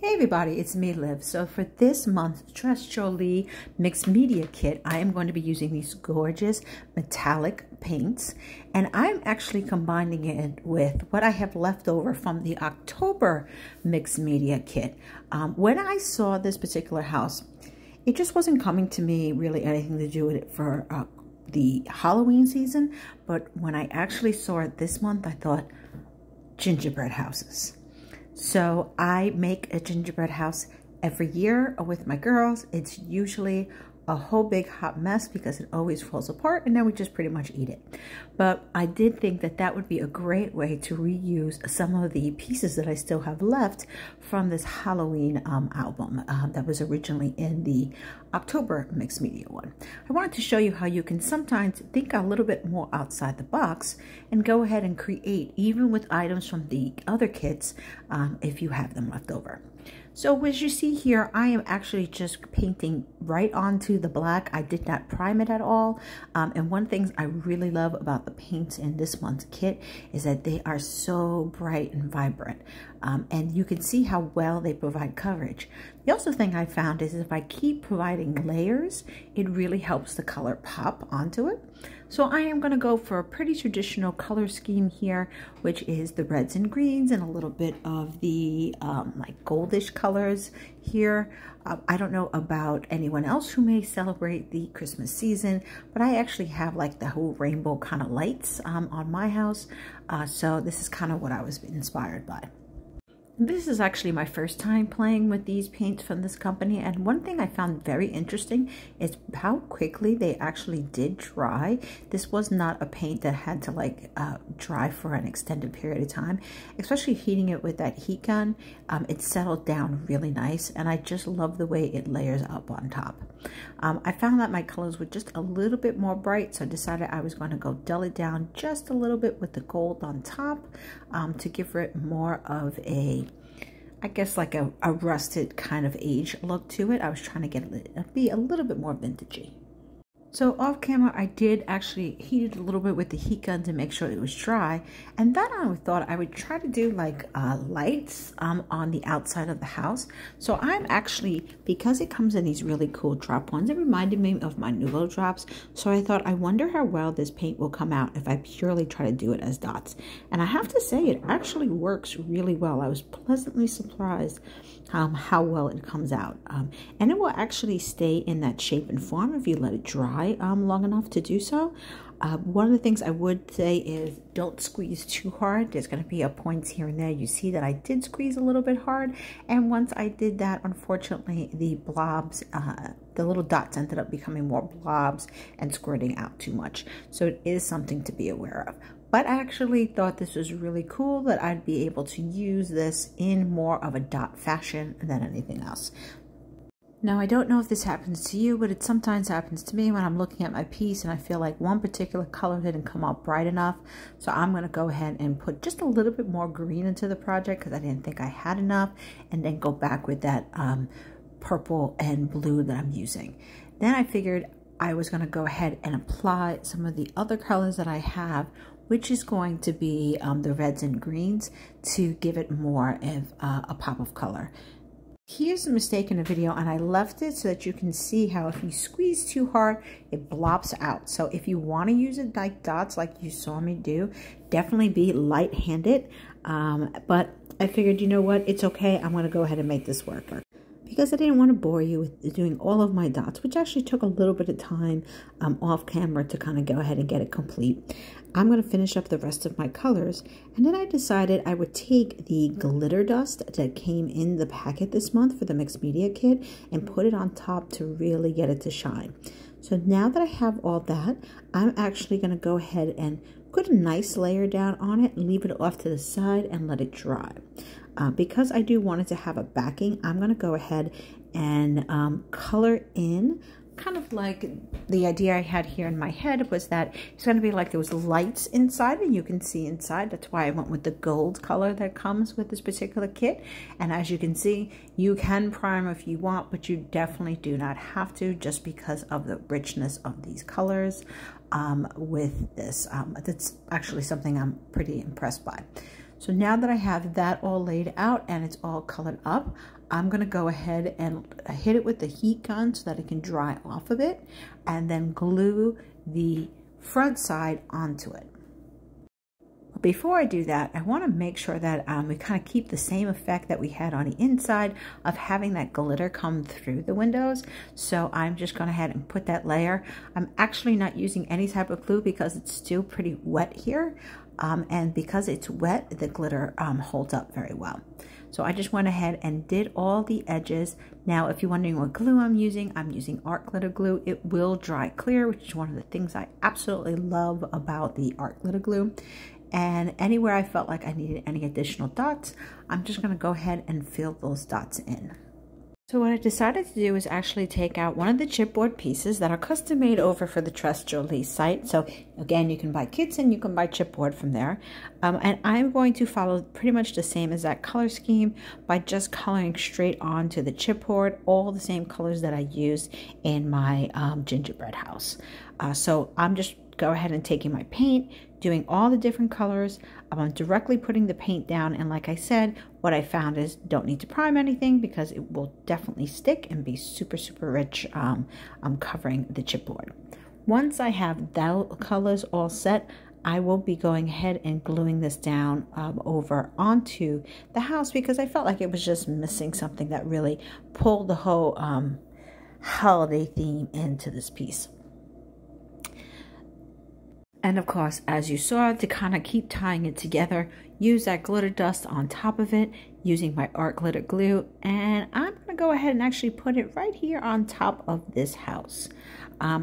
Hey everybody, it's me, Liv. So for this month's Dress Jolie Mixed Media Kit, I am going to be using these gorgeous metallic paints, and I'm actually combining it with what I have left over from the October Mixed Media Kit. When I saw this particular house, it just wasn't coming to me really anything to do with it for the Halloween season, but when I actually saw it this month, I thought, gingerbread houses. So I make a gingerbread house every year with my girls. It's usually a whole big hot mess because it always falls apart and then we just pretty much eat it. But I did think that that would be a great way to reuse some of the pieces that I still have left from this Halloween album that was originally in the October Mixed Media one. I wanted to show you how you can sometimes think a little bit more outside the box and go ahead and create even with items from the other kits if you have them left over. So as you see here, I am actually just painting right onto the black. I did not prime it at all. And one thing I really love about the paints in this month's kit is that they are so bright and vibrant. And you can see how well they provide coverage. The other thing I found is if I keep providing layers, it really helps the color pop onto it. So I am going to go for a pretty traditional color scheme here, which is the reds and greens and a little bit of the like goldish colors here. I don't know about anyone else who may celebrate the Christmas season, but I actually have like the whole rainbow kind of lights on my house. So this is kind of what I was inspired by. This is actually my first time playing with these paints from this company, and one thing I found very interesting is how quickly they actually did dry. This was not a paint that had to like dry for an extended period of time, especially heating it with that heat gun. It settled down really nice, and I just love the way it layers up on top. I found that my colors were just a little bit more bright, so I decided I was going to go dull it down just a little bit with the gold on top to give it more of a, I guess like a rusted kind of age look to it. I was trying to get it be a little bit more vintagey. So off camera, I did actually heat it a little bit with the heat gun to make sure it was dry. And then I thought I would try to do like lights on the outside of the house. So I'm actually, because it comes in these really cool drop ones, it reminded me of my Nouveau drops. So I thought, I wonder how well this paint will come out if I purely try to do it as dots. And I have to say, it actually works really well. I was pleasantly surprised how well it comes out. And it will actually stay in that shape and form if you let it dry long enough to do so. One of the things I would say is don't squeeze too hard. There's going to be a points here and there. You see that I did squeeze a little bit hard, and once I did that, unfortunately the blobs, the little dots ended up becoming more blobs and squirting out too much. So it is something to be aware of. But I actually thought this was really cool that I'd be able to use this in more of a dot fashion than anything else. Now, I don't know if this happens to you, but it sometimes happens to me when I'm looking at my piece and I feel like one particular color didn't come out bright enough. So I'm going to go ahead and put just a little bit more green into the project because I didn't think I had enough, and then go back with that purple and blue that I'm using. Then I figured I was going to go ahead and apply some of the other colors that I have, which is going to be the reds and greens, to give it more of a pop of color. Here's a mistake in the video, and I left it so that you can see how if you squeeze too hard, it blobs out. So if you want to use it like dots like you saw me do, definitely be light-handed. But I figured, you know what, it's okay. I'm going to go ahead and make this work. Because I didn't want to bore you with doing all of my dots, which actually took a little bit of time off camera to kind of go ahead and get it complete. I'm going to finish up the rest of my colors, and then I decided I would take the glitter dust that came in the packet this month for the Mixed Media Kit and put it on top to really get it to shine. So now that I have all that, I'm actually going to go ahead and put a nice layer down on it, leave it off to the side, and let it dry. Because I do want it to have a backing, I'm going to go ahead and color in, kind of like the idea I had here in my head was that it's going to be like there was lights inside and you can see inside. That's why I went with the gold color that comes with this particular kit. And as you can see, you can prime if you want, but you definitely do not have to, just because of the richness of these colors with this. That's actually something I'm pretty impressed by. So now that I have that all laid out and it's all colored up, I'm going to go ahead and hit it with the heat gun so that it can dry off of it, and then glue the front side onto it. Before I do that, I want to make sure that we kind of keep the same effect that we had on the inside of having that glitter come through the windows. So I'm just going to head and put that layer. I'm actually not using any type of glue because it's still pretty wet here. And because it's wet, the glitter holds up very well. So I just went ahead and did all the edges. Now, if you're wondering what glue I'm using art glitter glue. It will dry clear, which is one of the things I absolutely love about the art glitter glue. And anywhere I felt like I needed any additional dots, I'm just going to go ahead and fill those dots in. So what I decided to do is actually take out one of the chipboard pieces that are custom made over for the Trust Jolie site. So again, you can buy kits and you can buy chipboard from there. And I'm going to follow pretty much the same as that color scheme by just coloring straight onto the chipboard, all the same colors that I used in my gingerbread house. So I'm just go ahead and taking my paint, doing all the different colors. I'm directly putting the paint down, and like I said, what I found is don't need to prime anything because it will definitely stick and be super rich covering the chipboard. Once I have those colors all set, I will be going ahead and gluing this down over onto the house because I felt like it was just missing something that really pulled the whole holiday theme into this piece. And of course, as you saw, to kind of keep tying it together, use that glitter dust on top of it using my art glitter glue. And I'm going to go ahead and actually put it right here on top of this house.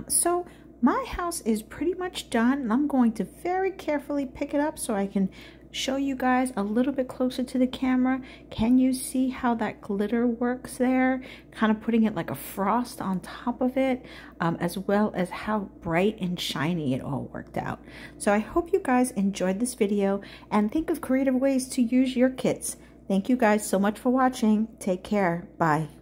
So my house is pretty much done, and I'm going to very carefully pick it up so I can show you guys a little bit closer to the camera. Can you see how that glitter works there? Kind of putting it like a frost on top of it, as well as how bright and shiny it all worked out. So I hope you guys enjoyed this video and think of creative ways to use your kits. Thank you guys so much for watching. Take care. Bye.